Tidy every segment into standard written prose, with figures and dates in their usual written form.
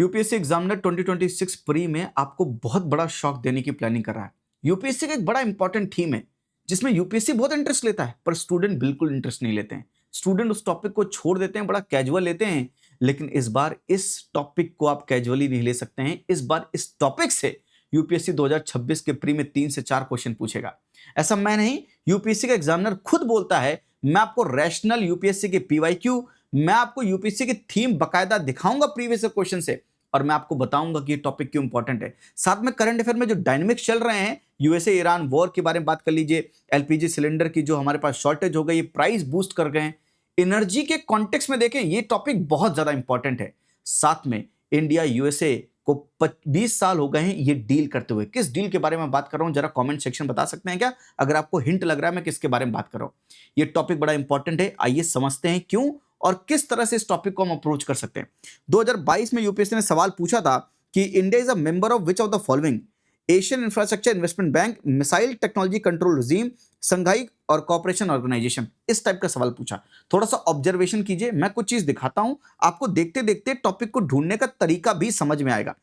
UPSC examiner 2026 pre में आपको बहुत बड़ा शॉक देने की प्लानिंग कर रहा है। यूपीएससी का एक बड़ा इंपॉर्टेंट थीम है जिसमें यूपीएससी बहुत इंटरेस्ट लेता है, पर स्टूडेंट बिल्कुल इंटरेस्ट नहीं लेते हैं। स्टूडेंट उस टॉपिक को छोड़ देते हैं, बड़ा कैजुअल लेते हैं। लेकिन इस बार इस टॉपिक को आप कैजुअली नहीं ले सकते हैं। इस बार इस टॉपिक से यूपीएससी 2026 के प्री में 3 से 4 क्वेश्चन पूछेगा। ऐसा मैं नहीं, यूपीएससी का एग्जामिनर खुद बोलता है। मैं आपको रैशनल यूपीएससी के पीवाईक्यू, मैं आपको यूपीएससी की थीम बकायदा दिखाऊंगा प्रीवियस क्वेश्चन से, और मैं आपको बताऊंगा कि ये टॉपिक क्यों इंपॉर्टेंट है। साथ में करंट अफेयर में जो डायनेमिक्स चल रहे हैं, यूएसए ईरान वॉर के बारे में बात कर लीजिए, एलपीजी सिलेंडर की जो हमारे पास शॉर्टेज हो गई, प्राइस बूस्ट कर गए, एनर्जी के कॉन्टेक्स्ट में देखें, ये टॉपिक बहुत ज्यादा इंपॉर्टेंट है। साथ में इंडिया यूएसए को 20 साल हो गए हैं ये डील करते हुए। किस डील के बारे में बात कर रहा हूं जरा कमेंट सेक्शन बता सकते हैं क्या, अगर आपको हिंट लग रहा है मैं किसके बारे में बात कर रहा हूं। ये टॉपिक बड़ा इंपॉर्टेंट है, आइए समझते हैं क्यों और किस तरह से इस टॉपिक को हम अप्रोच कर सकते हैं। 2022 में यूपीएससी ने सवाल पूछा था कि India is a member of which of the following: Asian infrastructure investment bank, missile technology control regime, Shanghai और कॉपरेशन ऑर्गेनाइजेशन। इस टाइप का सवाल पूछा। थोड़ा सा ऑब्जर्वेशन कीजिए, मैं कुछ चीज दिखाता हूं आपको, देखते देखते टॉपिक को ढूंढने का तरीका भी समझ में आएगा।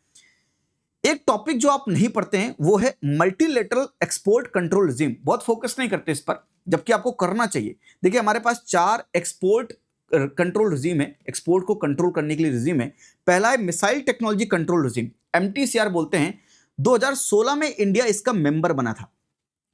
एक टॉपिक जो आप नहीं पढ़ते हैं वो है मल्टीलेटरल एक्सपोर्ट कंट्रोल रिजीम। बहुत फोकस नहीं करते इस पर, जबकि आपको करना चाहिए। देखिए हमारे पास 4 एक्सपोर्ट कंट्रोल रिजीम है, एक्सपोर्ट को कंट्रोल करने के लिए रिजीम है। पहला है missile technology control regime, MTCR बोलते हैं। 2016 में इंडिया इसका मेंबर बना था।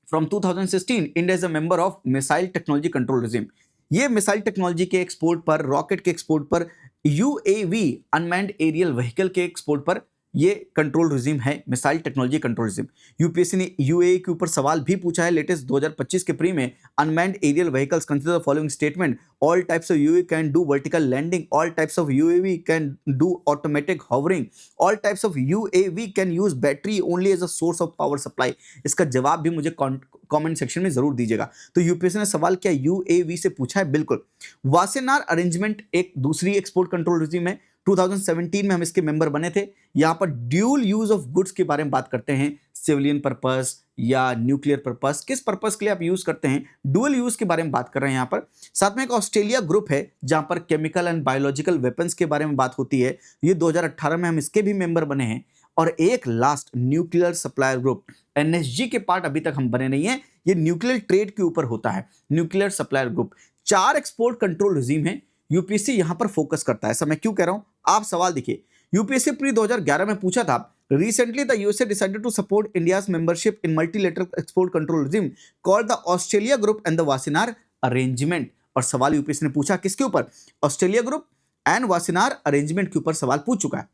From 2016 India is a member of missile technology control regime. ये मिसाइल टेक्नोलॉजी के एक्सपोर्ट पर, रॉकेट के एक्सपोर्ट पर, यूएवी अनमैन्ड एरियल व्हीकल के एक्सपोर्ट पर ये कंट्रोल रिजीम है, missile technology control regime. UPSC ने यूएई के ऊपर सवाल भी पूछा है लेटेस्ट 2025 के प्री में। Unmanned aerial vehicles consider the following statement: all types of UAV can do vertical landing, all types of UAV can do automatic hovering, all types of UAV can use battery only as a source of power supply. इसका जवाब भी मुझे comment section में जरूर दीजिएगा। तो UPSC ने सवाल क्या यूएवी से पूछा है? बिल्कुल। वासेनार अरेंजमेंट एक दूसरी एक्सपोर्ट कंट्रोल रिजीम है। 2017 में हम इसके मेंबर बने थे। यहां पर ड्यूल यूज ऑफ गुड्स के बारे में बात करते हैं, सिविलियन पर्पस या न्यूक्लियर पर्पस, किस पर्पस के लिए आप यूज करते हैं, डुअल यूज के बारे में बात कर रहे हैं यहां पर। साथ में एक ऑस्ट्रेलिया ग्रुप है जहां पर केमिकल एंड बायोलॉजिकल वेपन्स के बारे में बात होती है। ये 2018 में हम इसके भी मेंबर बने हैं। और एक last nuclear supplier group, NSG के पार्ट अभी तक हम बने नहीं है। ये न्यूक्लियर ट्रेड के ऊपर होता है, nuclear supplier group. 4 export control regime है, यूपीएससी यहां पर फोकस करता है। ऐसा मैं क्यों कह रहा हूं, आप सवाल देखिए। यूपीएससी प्री 2011 में पूछा था, recently the USA decided to support India's membership in multilateral export control regime called the Australia group and the Wassenaar arrangement. और सवाल यूपीएससी ने पूछा किसके ऊपर? Australia group and Wassenaar arrangement के ऊपर सवाल पूछ चुका है।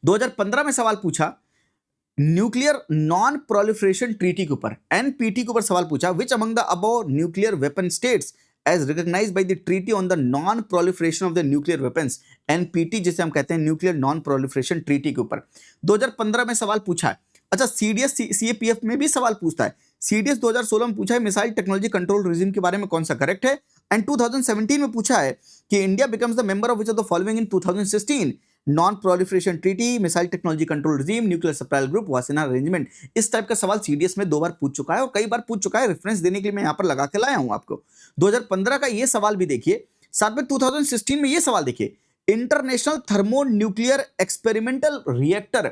2015 में सवाल पूछा न्यूक्लियर नॉन प्रोलिफरेशन ट्रीटी के ऊपर, एनपीटी के ऊपर सवाल पूछा, which among the above nuclear weapon states as recognized by the treaty on the non proliferation of the nuclear weapons, NPT जिसे हम कहते हैं न्यूक्लियर नॉन प्रोलिफरेशन ट्रीटी के ऊपर 2015 में सवाल पूछा है। अच्छा, सीडीएस सीएपीएफ में भी सवाल पूछता है। सीडीएस 2016 में पूछा है मिसाइल टेक्नोलॉजी कंट्रोल रिजीम के बारे में कौन सा करेक्ट है, एंड 2017 में पूछा है कि India becomes the member of which of the following in 2016: non proliferation treaty, missile technology control regime, nuclear supply group, Wassenaar arrangement. इस टाइप का सवाल सीडीएस में 2 बार पूछ चुका है और कई बार पूछ चुका है। रेफरेंस देने के लिए मैं यहां पर लगा के लाया हूं आपको। 2015 का ये सवाल भी देखिए, साथ में 2016 में ये सवाल देखिए, international thermo nuclear experimental reactor,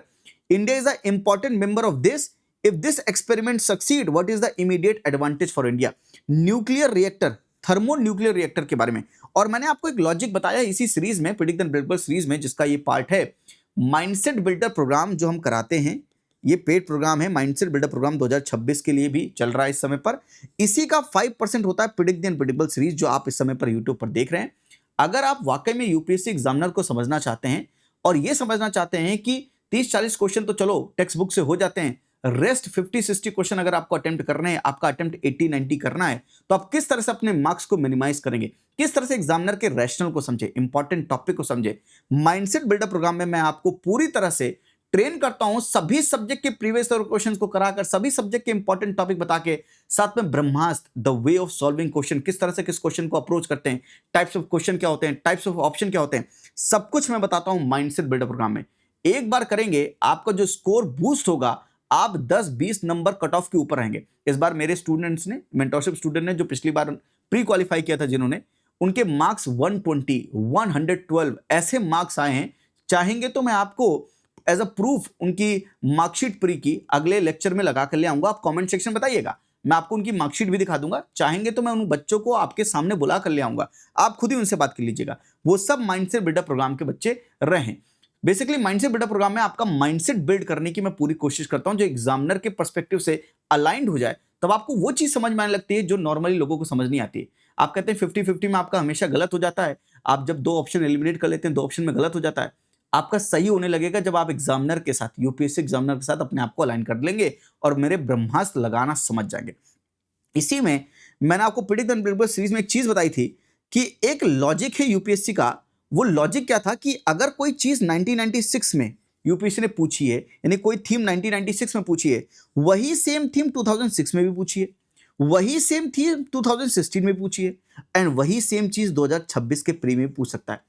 India is a important member of this, if this experiment succeed what is the immediate advantage for India. Nuclear reactor, thermo nuclear reactor के बारे में। और मैंने आपको एक लॉजिक बताया इसी सीरीज में, प्रेडिक्ट द बिल्डर सीरीज में, जिसका ये पार्ट है माइंडसेट बिल्डर प्रोग्राम जो हम कराते हैं। ये पेड प्रोग्राम है, माइंडसेट बिल्डर प्रोग्राम 2026 के लिए भी चल रहा है इस समय पर। इसी का 5% होता है प्रेडिक्ट द अनप्रेडिक्टेबल सीरीज जो आप इस समय पर यूट्यूब पर देख रहे हैं। अगर आप वाकई में यूपीएससी एग्जामिनर को समझना चाहते हैं और ये समझना चाहते हैं कि 30-40 क्वेश्चन तो चलो टेक्स्ट बुक से हो जाते हैं, रेस्ट 50-60 क्वेश्चन अगर आपको अटेम्प्ट करने हैं, आपका अटेम्प्ट 80-90 करना है, तो आप किस तरह से अपने मार्क्स को मिनिमाइज करेंगे, किस तरह से एग्जामिनर के रैशनल को समझे, इंपॉर्टेंट टॉपिक को समझे। माइंडसेट बिल्डर प्रोग्राम में मैं आपको पूरी तरह से ट्रेन करता हूं, सभी सब्जेक्ट के प्रीवियस ईयर क्वेश्चंस को कराकर, सभी सब्जेक्ट के इंपॉर्टेंट टॉपिक बता के, साथ में Brahmastra, the way of solving question, किस तरह से किस क्वेश्चन को अप्रोच करते हैं, टाइप्स ऑफ क्वेश्चन क्या होते हैं, टाइप्स ऑफ ऑप्शन क्या होते हैं, सब कुछ मैं बताता हूं माइंडसेट बिल्डर प्रोग्राम में। एक बार करेंगे, आपका जो स्कोर बूस्ट होगा, आप 10-20 नंबर कट ऑफ के ऊपर रहेंगे। इस बार मेरे स्टूडेंट्स ने, मेंटरशिप स्टूडेंट ने जो पिछली बार प्री क्वालिफाई किया था जिन्होंने, उनके मार्क्स 120, 112 ऐसे मार्क्स आए हैं चाहेंगे तो मैं आपको एज अ प्रूफ उनकी मार्कशीट प्री की अगले लेक्चर में लगा कर ले आऊंगा। आप कमेंट सेक्शन बताइएगा, मैं आपको उनकी मार्कशीट भी दिखा दूंगा। चाहेंगे तो मैं उन बच्चों को आपके सामने बुला कर ले आऊंगा, आप खुद ही उनसे बात कर लीजिएगा। वो सब माइंडसेट बिल्डर प्रोग्राम के बच्चे रहे। बेसिकली माइंडसेट बिल्डर प्रोग्राम में आपका माइंडसेट बिल्ड करने की मैं पूरी कोशिश करता हूं, जो एग्जामिनर के पर्सपेक्टिव से अलाइंड हो जाए, तब आपको वो चीज समझ में आने लगती है जो नॉर्मली लोगों को समझ नहीं आती है। आप कहते हैं 50-50 में आपका हमेशा गलत हो जाता है। आप जब 2 ऑप्शन एलिमिनेट कर लेते हैं, 2 ऑप्शन में गलत हो जाता है। आपका सही होने लगेगा जब आप एग्जामिनर के साथ, यूपीएससी एग्जामिनर के साथ अपने आप को अलाइन कर लेंगे और मेरे ब्रह्मास्त्र लगाना समझ जाएंगे। इसी में मैंने आपको प्रेडिक्ट द अनप्रेडिक्टेबल सीरीज में एक चीज बताई थी कि एक लॉजिक है यूपीएससी का। वो लॉजिक क्या था कि अगर कोई चीज 1996 में यूपीएससी ने पूछी है, यानी कोई थीम 1996 में पूछी है, वही सेम थीम 2006 में भी पूछी है, वही सेम थीम 2016 में पूछी है, एंड वही सेम चीज 2026 के प्री में पूछ सकता है।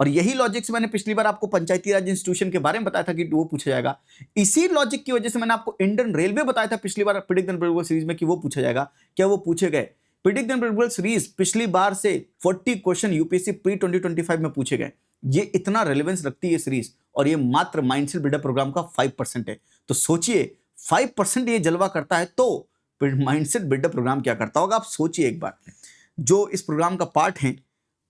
और यही लॉजिक से मैंने पिछली बार आपको पंचायती राज इंस्टीट्यूशन के बारे में बताया था कि वो पूछा जाएगा। इसी लॉजिक की वजह से मैंने आपको इंडियन रेलवे बताया था पिछली बार प्रेडिक्ट द अनप्रेडिक्टेबल सीरीज में कि वो पूछा जाएगा। क्या वो पूछे गए? प्रेडिक्ट द अनप्रेडिक्टेबल सीरीज पिछली बार से 40 क्वेश्चन यूपीएससी प्री 2025 में पूछे गए। ये इतना रेलेवेंस रखती है सीरीज, और ये मात्र माइंडसेट बिल्डर प्रोग्राम का 5% है। तो सोचिए 5% ये जलवा करता है, तो माइंडसेट बिल्डर प्रोग्राम क्या करता होगा? आप सोचिए एक बार। जो इस प्रोग्राम का पार्ट है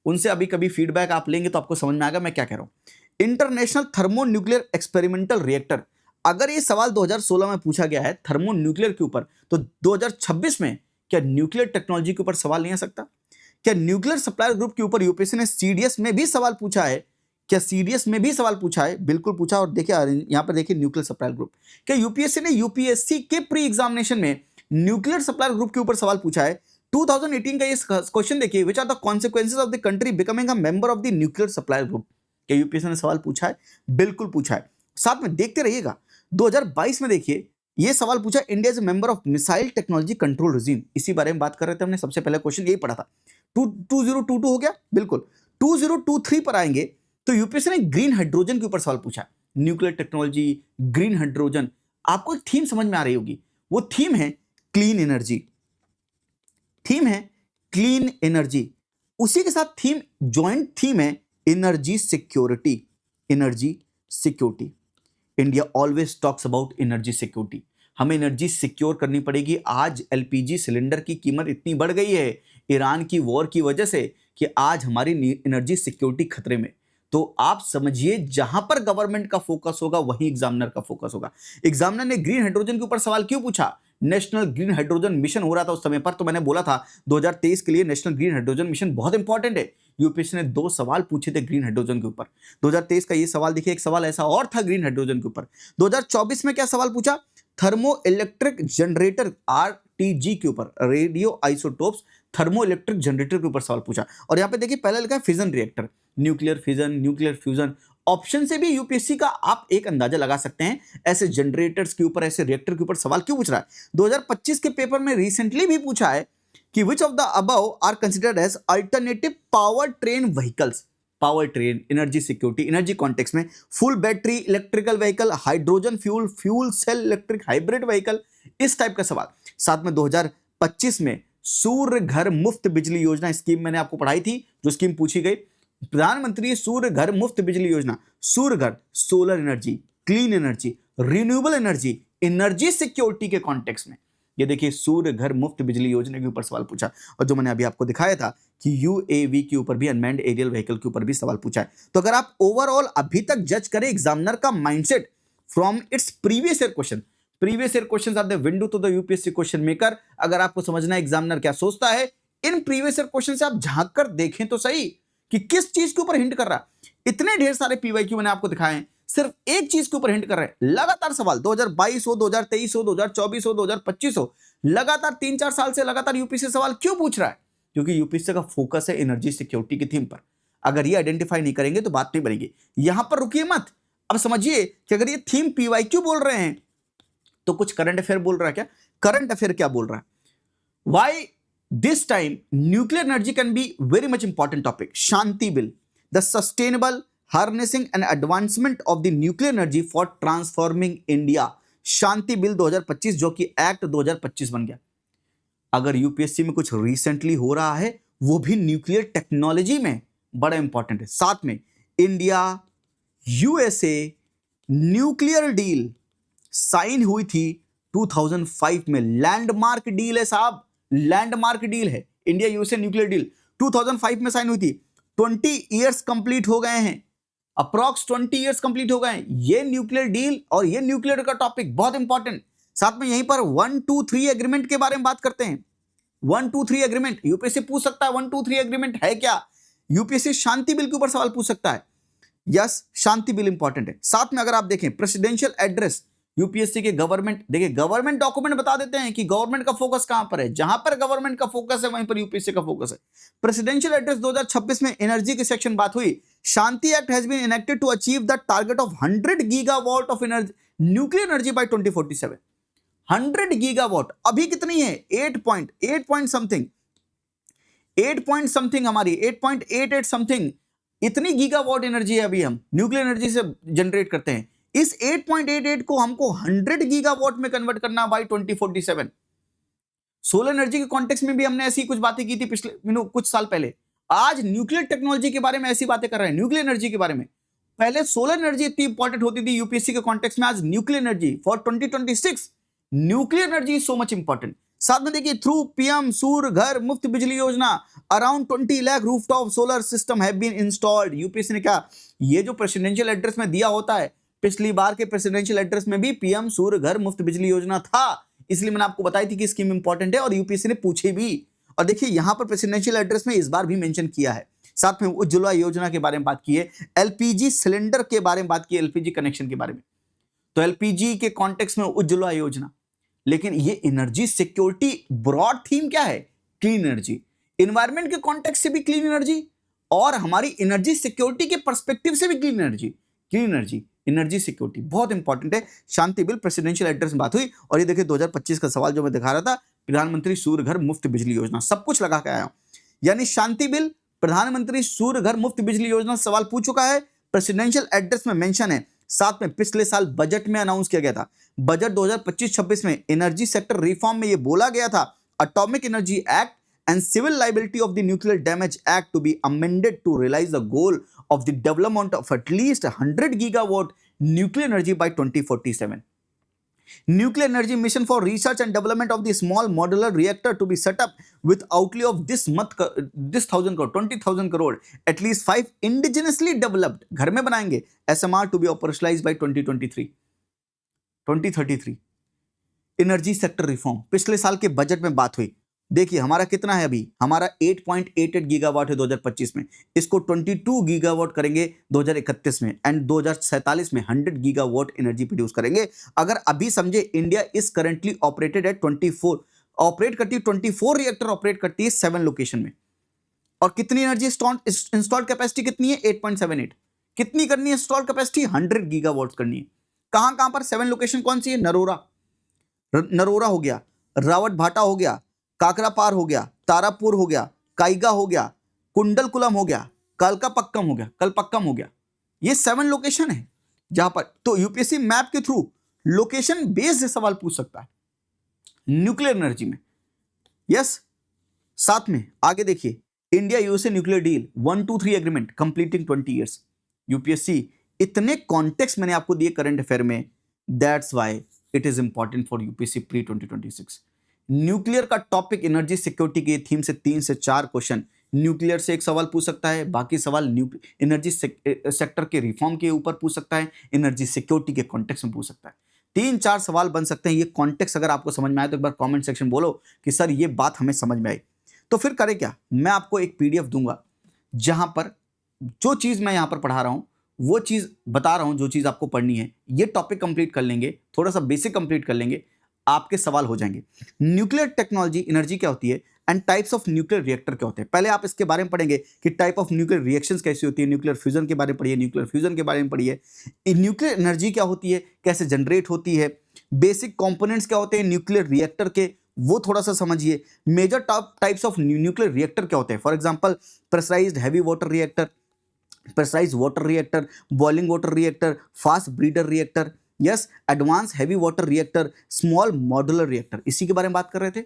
उनसे अभी कभी फीडबैक आप लेंगे तो आपको समझ में आएगा मैं क्या कह रहा हूं। International thermo nuclear experimental reactor, अगर ये सवाल 2016 में पूछा गया है थर्मो न्यूक्लियर के ऊपर, तो 2026 में क्या न्यूक्लियर टेक्नोलॉजी के ऊपर सवाल नहीं आ सकता? क्या न्यूक्लियर सप्लायर ग्रुप के ऊपर यूपीएससी ने सीडीएस में भी सवाल पूछा है? क्या सीडीएस में भी सवाल पूछा है? बिल्कुल पूछा। और देखिए यहां पर देखिए न्यूक्लियर सप्लायर ग्रुप, क्या यूपीएससी ने यूपीएससी के प्री एग्जामिनेशन में न्यूक्लियर सप्लायर ग्रुप के ऊपर सवाल पूछा है? 2018 का ये क्वेश्चन देखिए, which are the consequences of the country becoming a member of the nuclear supplier group. क्या यूपीएससी ने सवाल पूछा है? बिल्कुल पूछा है। साथ में देखते रहिएगा 2022 में देखिए ये सवाल पूछा, India is a member of missile technology control regime. इसी बारे में बात कर रहे थे हमने, सबसे पहले क्वेश्चन यही पढ़ा था। 2022 हो गया, बिल्कुल। 2023 पर आएंगे तो यूपीएससी ने ग्रीन हाइड्रोजन के ऊपर सवाल पूछा। न्यूक्लियर टेक्नोलॉजी, ग्रीन हाइड्रोजन, आपको एक थीम समझ में आ रही होगी। वो थीम है क्लीन एनर्जी, थीम है क्लीन एनर्जी। उसी के साथ थीम, जॉइंट थीम है energy security. Energy security, India always talks about energy security. हमें एनर्जी सिक्योर करनी पड़ेगी। आज एलपीजी सिलेंडर की कीमत इतनी बढ़ गई है ईरान की वॉर की वजह से कि आज हमारी एनर्जी सिक्योरिटी खतरे में। तो आप समझिए जहां पर गवर्नमेंट का फोकस होगा वहीं एग्जामिनर का फोकस होगा। एग्जामिनर ने ग्रीन हाइड्रोजन के ऊपर सवाल क्यों पूछा? नेशनल ग्रीन हाइड्रोजन मिशन हो रहा था उस समय पर, तो मैंने बोला था 2023 के लिए नेशनल ग्रीन हाइड्रोजन मिशन बहुत इंपॉर्टेंट है। यूपीएससी ने 2 सवाल पूछे थे ग्रीन हाइड्रोजन के ऊपर। 2023 का ये सवाल देखिए, एक सवाल ऐसा और था ग्रीन हाइड्रोजन के ऊपर। 2024 में क्या सवाल पूछा? थर्मो इलेक्ट्रिक जनरेटर आरटीजी के ऊपर, radio isotopes thermo electric generator के ऊपर सवाल पूछा। और यहां पे देखिए पहले लिखा है fission reactor, nuclear fission, nuclear fusion. Option से भी यूपीएससी का आप एक अंदाजा लगा सकते हैं ऐसे जनरेटर्स के ऊपर, ऐसे रिएक्टर के ऊपर सवाल क्यों पूछ रहा है। 2025 के पेपर में रिसेंटली भी पूछा है कि which of the above are considered as alternative power train vehicles. Power train, energy security, energy context में full battery electrical vehicle, hydrogen fuel, fuel cell electric hybrid vehicle, इस टाइप का सवाल। साथ में 2025 में सूर्य घर मुफ्त बिजली योजना स्कीम मैंने आपको पढ़ाई थी, जो स्कीम पूछी गई, प्रधानमंत्री सूर्य घर मुफ्त बिजली योजना। सूर्य घर, solar energy, clean energy, renewable energy, energy security के कॉन्टेक्स्ट में। ये देखिए सूर्य घर मुफ्त बिजली योजना के ऊपर सवाल पूछा। और जो मैंने अभी आपको दिखाया था कि यूएवी के ऊपर भी, अनमैन्ड एरियल व्हीकल के ऊपर भी सवाल पूछा है। तो अगर आप ओवरऑल अभी तक जज करें एग्जामिनर का mindset from its previous year question, previous year questions are the window to the UPSC question maker. अगर आपको समझना है एग्जामिनर क्या सोचता है, इन प्रीवियस ईयर क्वेश्चन से आप झांक कर देखें तो सही कि किस चीज के ऊपर हिंट कर रहा है। इतने ढेर सारे पीवाईक्यू मैंने आपको दिखाए हैं, सिर्फ एक चीज के ऊपर हिंट कर रहे हैं। लगातार सवाल 2022 हो, 2023 हो, 2024 हो, 2025 हो, लगातार 3-4 साल से लगातार यूपीएससी सवाल क्यों पूछ रहा है? क्योंकि यूपीएससी का फोकस है एनर्जी सिक्योरिटी की थीम पर। अगर ये आइडेंटिफाई नहीं करेंगे तो बात नहीं बनेगी। यहां पर रुकिए मत, अब समझिए कि अगर ये थीम पीवाईक्यू बोल रहे हैं तो कुछ करंट अफेयर बोल रहा है क्या? करंट अफेयर क्या बोल रहा है? Why this time nuclear energy can be very much important topic. Shanti bill, the sustainable harnessing and advancement of the nuclear energy for transforming India. Shanti bill 2025 जो कि एक्ट 2025 बन गया। अगर यूपीएससी में कुछ रिसेंटली हो रहा है वो भी न्यूक्लियर टेक्नोलॉजी में, बड़ा इंपॉर्टेंट है। साथ में India, USA nuclear deal sign हुई थी 2005 में। लैंडमार्क डील है साहब, लैंडमार्क डील है। इंडिया यूएसए न्यूक्लियर डील 2005 में साइन हुई थी। 20 इयर्स कंप्लीट हो गए हैं, अप्रॉक्स 20 इयर्स कंप्लीट हो गए हैं। ये न्यूक्लियर डील और ये न्यूक्लियर का टॉपिक बहुत इंपॉर्टेंट। साथ में यहीं पर 1, 2, 3 एग्रीमेंट के बारे में बात करते हैं। 1, 2, 3 एग्रीमेंट यूपीएससी पूछ सकता है, 1, 2, 3 एग्रीमेंट है क्या? यूपीएससी शांति बिल के ऊपर सवाल पूछ सकता है। यस, शांति बिल इंपॉर्टेंट है। साथ में अगर आप देखें प्रेसिडेंशियल एड्रेस, यूपीएससी के गवर्नमेंट, देखिए गवर्नमेंट डॉक्यूमेंट बता देते हैं कि गवर्नमेंट का फोकस कहां पर है। जहां पर गवर्नमेंट का फोकस है वहीं पर यूपीएससी का फोकस है। प्रेसिडेंशियल एड्रेस 2026 में एनर्जी के सेक्शन बात हुई। Shanti act has been enacted to achieve the target of 100 gigawatt of energy nuclear energy by 2047। 100 gigawatt अभी कितनी है? 8 पॉइंट समथिंग, 8 पॉइंट समथिंग, हमारी 8.88 समथिंग, इतनी गीगावाट एनर्जी है अभी हम न्यूक्लियर एनर्जी से जनरेट करते हैं। इस 8.88 को हमको 100 गीगावाट में कन्वर्ट करना बाय 2047। सोलर एनर्जी के कॉन्टेक्स्ट में भी हमने ऐसी कुछ बातें की थी पिछले कुछ साल पहले। आज न्यूक्लियर टेक्नोलॉजी के बारे में ऐसी बातें कर रहे हैं, न्यूक्लियर एनर्जी के बारे में। पहले सोलर एनर्जी इतनी इंपॉर्टेंट होती थी यूपीएससी के कॉन्टेक्स्ट में, आज nuclear energy for 2026 nuclear energy is so much important. साथ में देखिए थ्रू पीएम सूर्य घर मुफ्त बिजली योजना around 20 lakh rooftop solar system have been installed. UPSC ने कहा, ये जो प्रेसिडेंशियल एड्रेस में दिया होता है, पिछली बार के प्रेसिडेंशियल एड्रेस में भी पीएम सूर्य घर मुफ्त बिजली योजना था, इसलिए मैंने आपको बताई थी कि स्कीम इंपॉर्टेंट है और यूपीएससी ने पूछी भी। और देखिए यहां पर प्रेसिडेंशियल एड्रेस में इस बार भी मेंशन किया है। साथ में उज्ज्वला योजना के बारे में बात की है, एलपीजी सिलेंडर के बारे में बात की है, एलपीजी कनेक्शन के बारे में। तो एलपीजी के कॉन्टेक्स्ट में उज्ज्वला योजना, लेकिन ये एनर्जी सिक्योरिटी ब्रॉड थीम क्या है? Clean energy. एनवायरमेंट के कॉन्टेक्स्ट से भी क्लीन एनर्जी और हमारी एनर्जी सिक्योरिटी के पर्सपेक्टिव से भी clean energy. Clean energy, energy security बहुत इंपॉर्टेंट है। शांति बिल प्रेसिडेंशियल एड्रेस में बात हुई। और ये देखिए 2025 का सवाल जो मैं दिखा रहा था, प्रधानमंत्री सूर्य घर मुफ्त बिजली योजना, सब कुछ लगा के आया हूं। यानी शांति बिल, प्रधानमंत्री सूर्य घर मुफ्त बिजली योजना सवाल पूछ चुका है, प्रेसिडेंशियल एड्रेस में मेंशन है। साथ में पिछले साल बजट में अनाउंस किया गया था, बजट 2025-26 में एनर्जी सेक्टर रिफॉर्म में यह बोला गया था, atomic energy act and civil liability of the nuclear damage act to be amended to realise the goal of the development of at least 100 gigawatt nuclear energy by 2047. Nuclear energy mission for research and development of the small modular reactor to be set up with outlay of this 1,000 crore, 20,000 crore, at least 5 indigenously developed, घर में बनाएंगे, SMR to be operationalized by 2033. Energy sector reform पिछले साल के budget में बात हुई। देखिए हमारा कितना है अभी, हमारा 8.88 गीगावाट है 2025 में, इसको 22 गीगावाट करेंगे 2031 में एंड 2047 में 100 गीगावाट एनर्जी प्रोड्यूस करेंगे। अगर अभी समझे, India is currently operated at 24 operate करती है, 24 रिएक्टर ऑपरेट करती है 7 लोकेशन में। और कितनी एनर्जी इंस्टॉल्ड कैपेसिटी कितनी है? 8.78। कितनी करनी है इंस्टॉल्ड कैपेसिटी? 100 गीगावाट करनी है। कहां कहां पर? 7 लोकेशन कौन सी है? नरोरा हो गया, रावत भाटा हो गया, काकरापार हो गया, तारापुर हो गया, काइगा हो गया, कुंडलकुलम हो गया, कलपक्कम हो गया। ये 7 लोकेशन है जहां पर, तो यूपीएससी मैप के थ्रू लोकेशन बेस्ड सवाल पूछ सकता है न्यूक्लियर एनर्जी में। यस, साथ में आगे देखिए, India USA nuclear deal 1, 2, 3 agreement completing 20 years. UPSC इतने कॉन्टेक्स्ट मैंने आपको दिए करंट अफेयर में, that's why it is important for UPSC pre 2026। Nuclear का टॉपिक एनर्जी सिक्योरिटी के थीम से 3 से 4 क्वेश्चन, न्यूक्लियर से एक सवाल पूछ सकता है, बाकी सवाल एनर्जी सेक्टर के रिफॉर्म के ऊपर पूछ सकता है, एनर्जी सिक्योरिटी के कॉन्टेक्स्ट में पूछ सकता है। 3-4 सवाल बन सकते हैं। ये कॉन्टेक्स्ट अगर आपको समझ में आए तो एक बार कमेंट सेक्शन बोलो कि सर ये बात हमें समझ में आई। तो फिर करें क्या, मैं आपको एक पीडीएफ दूंगा जहां पर जो चीज मैं यहां पर पढ़ा रहा हूं वो चीज बता रहा हूं, जो चीज आपको पढ़नी है। ये टॉपिक कंप्लीट कर लेंगे, थोड़ा सा बेसिक कंप्लीट कर लेंगे, आपके सवाल हो जाएंगे। न्यूक्लियर टेक्नोलॉजी एनर्जी क्या होती है and types of nuclear reactor क्या होते हैं। पहले आप इसके बारे में पढ़ेंगे कि टाइप ऑफ न्यूक्लियर रिएक्शंस कैसी होती है, न्यूक्लियर फ्यूजन के बारे में पढ़िए, न्यूक्लियर फ्यूजन के बारे में पढ़िए, न्यूक्लियर एनर्जी क्या होती है, कैसे जनरेट होती है, बेसिक कंपोनेंट्स क्या होते हैं न्यूक्लियर रिएक्टर के, वो थोड़ा सा समझिए। Major types of nuclear reactor क्या होते हैं, for example pressurised heavy water reactor, pressurised water reactor, boiling water reactor, fast breeder reactor, yes, advance heavy water reactor, small modular reactor, इसी के बारे में बात कर रहे थे।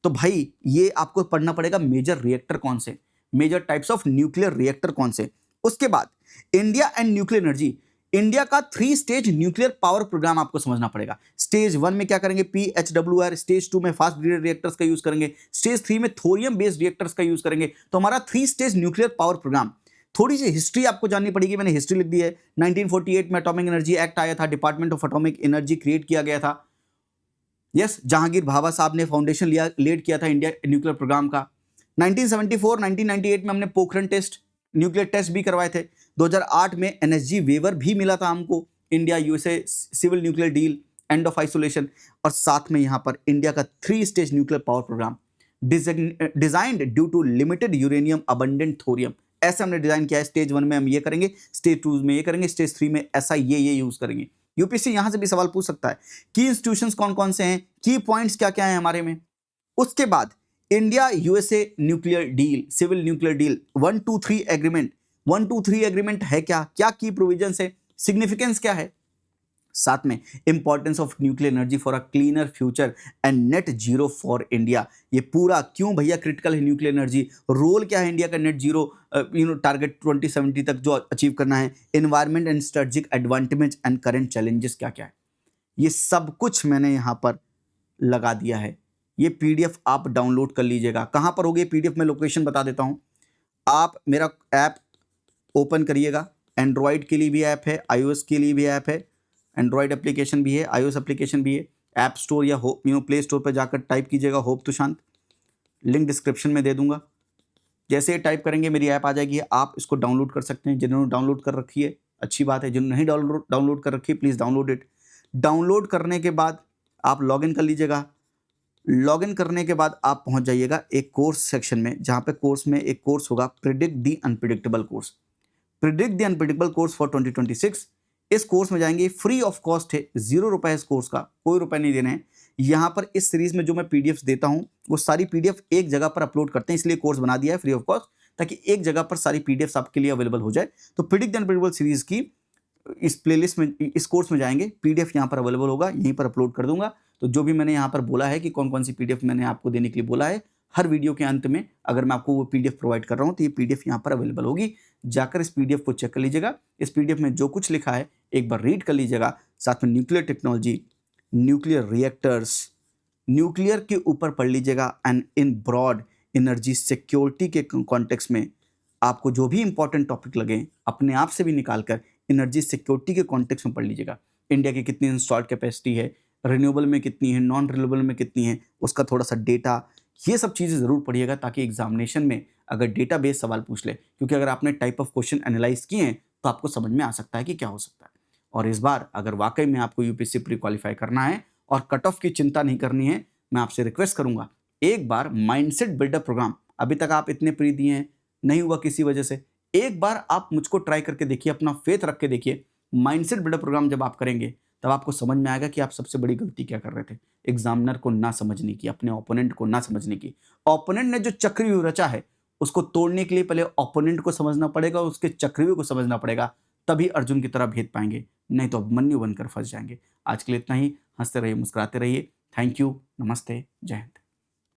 तो भाई ये आपको पढ़ना पड़ेगा, मेजर रिएक्टर कौन से, major types of nuclear reactor कौन से। उसके बाद India and nuclear energy, India का 3 स्टेज न्यूक्लियर पावर प्रोग्राम आपको समझना पड़ेगा। स्टेज 1 में क्या करेंगे, PHWR, स्टेज 2 में फास्ट ब्रीडर रिएक्टर्स का यूज करेंगे, स्टेज 3 में थोरियम बेस्ड रिएक्टर्स का यूज करेंगे। तो हमारा 3 स्टेज न्यूक्लियर पावर प्रोग्राम, थोड़ी सी हिस्ट्री आपको जाननी पड़ेगी, मैंने हिस्ट्री लिख दी है। 1948 में एटॉमिक एनर्जी एक्ट आया था, department of atomic energy create किया गया था। यस, जहांगीर भाभा साहब ने फाउंडेशन लेड किया था इंडिया न्यूक्लियर प्रोग्राम का। 1974 1998 में हमने पोखरण टेस्ट, न्यूक्लियर टेस्ट भी करवाए थे। 2008 में एनएसजी वेवर भी मिला था हमको, India USA civil nuclear deal, end of isolation. और साथ में यहां पर इंडिया का 3 stage nuclear power programme designed due to limited uranium abundant thorium, ऐसे हमने डिजाइन किया है। स्टेज 1 में हम ये करेंगे, स्टेज 2 में ये करेंगे, स्टेज 3 में ऐसा ये यूज करेंगे। यूपीएससी यहां से भी सवाल पूछ सकता है, की इंस्टीट्यूशंस कौन कौन से हैं, की पॉइंट्स क्या क्या हैं हमारे में। उसके बाद India USA nuclear deal, civil nuclear deal 123 agreement, 123 agreement है क्या, क्या की प्रोविजंस है, सिग्निफिकेंस क्या है। साथ में importance of nuclear energy for a cleaner future and net zero for India, ये पूरा क्यों भैया क्रिटिकल है न्यूक्लियर एनर्जी, रोल क्या है इंडिया का नेट जीरो टारगेट 2070 तक जो अचीव करना है, environment and strategic advantage and current challenges क्या क्या है, ये सब कुछ मैंने यहाँ पर लगा दिया है। ये पीडीएफ आप डाउनलोड कर लीजिएगा। कहाँ पर होगी पीडीएफ, में लोकेशन बता देता हूँ। आप मेरा ऐप ओपन करिएगा, एंड्रॉयड के लिए भी ऐप है, आईओएस के लिए भी ऐप है, एंड्रॉयड एप्लीकेशन भी है, आईओएस एप्लीकेशन भी है। ऐप स्टोर या प्ले स्टोर पर जाकर टाइप कीजिएगा होप तुशांत, लिंक डिस्क्रिप्शन में दे दूंगा। जैसे ही टाइप करेंगे मेरी ऐप आ जाएगी, आप इसको डाउनलोड कर सकते हैं। जिन्होंने डाउनलोड कर रखी है अच्छी बात है, जिन्होंने नहीं डाउनलोड कर रखी है प्लीज़ डाउनलोड इट। डाउनलोड करने के बाद आप लॉगिन कर लीजिएगा। लॉगिन करने के बाद आप पहुंच जाइएगा एक कोर्स सेक्शन में, जहां पे कोर्स में एक कोर्स होगा predict the unpredictable course, predict the unpredictable course for 2026। इस कोर्स में जाएंगे, फ्री ऑफ कॉस्ट है, 0 रुपए इस कोर्स का, कोई रुपए नहीं देने हैं। यहाँ पर इस सीरीज में जो मैं पीडीएफ देता हूँ वो सारी पीडीएफ एक जगह पर अपलोड करते हैं, इसलिए कोर्स बना दिया है फ्री ऑफ कॉस्ट, ताकि एक जगह पर सारी पीडीएफ आपके लिए अवेलेबल हो जाए। तो प्रिडिक्ट द अनप्रिडिक्टेबल सीरीज की इस प्लेलिस्ट में, इस कोर्स में जाएंगे, पीडीएफ यहाँ पर अवेलेबल होगा, यहीं पर अपलोड कर दूंगा। तो जो भी मैंने यहाँ पर बोला है कि कौन कौन सी पीडीएफ मैंने आपको देने के लिए बोला है, हर वीडियो के अंत में अगर मैं आपको वो पीडीएफ प्रोवाइड कर रहा हूँ तो ये पीडीएफ यहाँ पर अवेलेबल होगी। जाकर इस पीडीएफ को चेक कर लीजिएगा। इस पीडीएफ में जो कुछ लिखा है एक बार रीड कर लीजिएगा। साथ में nuclear technology, nuclear reactors, nuclear के ऊपर पढ़ लीजिएगा, and in broad energy security के कॉन्टेक्स्ट में आपको जो भी इंपॉर्टेंट टॉपिक लगे अपने आप से भी निकाल कर एनर्जी सिक्योरिटी के कॉन्टेक्स्ट में पढ़ लीजिएगा। इंडिया की कितनी इंस्टॉल्ड कैपेसिटी है, रिन्यूएबल में कितनी है, नॉन रिन्यूएबल में कितनी है, उसका थोड़ा सा डेटा, ये सब चीज़ें ज़रूर पढ़िएगा, ताकि एग्जामिनेशन में अगर डेटा बेस्ड सवाल पूछ ले, क्योंकि अगर आपने टाइप ऑफ क्वेश्चन एनालाइज किए हैं तो आपको समझ में आ सकता है कि क्या हो सकता है। और इस बार अगर वाकई में आपको यूपीएससी प्री क्वालिफाई करना है और कट ऑफ की चिंता नहीं करनी है, मैं आपसे रिक्वेस्ट करूंगा एक बार माइंडसेट बिल्डअप प्रोग्राम, अभी तक आप इतने प्री दिए हैं, नहीं हुआ किसी वजह से, एक बार आप मुझको ट्राई करके देखिए, अपना फेथ रख के देखिए। माइंडसेट बिल्डअप प्रोग्राम जब आप करेंगे तब आपको समझ में आएगा कि आप सबसे बड़ी गलती क्या कर रहे थे, एग्जामिनर को ना समझने की, अपने ओपोनेंट को ना समझने की। ओपोनेंट ने जो चक्रव्यूह रचा है उसको तोड़ने के लिए पहले ओपोनेंट को समझना पड़ेगा, उसके चक्रव्यूह को समझना पड़ेगा, तभी अर्जुन की तरह भेद पाएंगे, नहीं तो अभिमन्यु बनकर फंस जाएंगे। आज के लिए इतना ही। हंसते रहिए, मुस्कुराते रहिए। थैंक यू, नमस्ते, जय हिंद।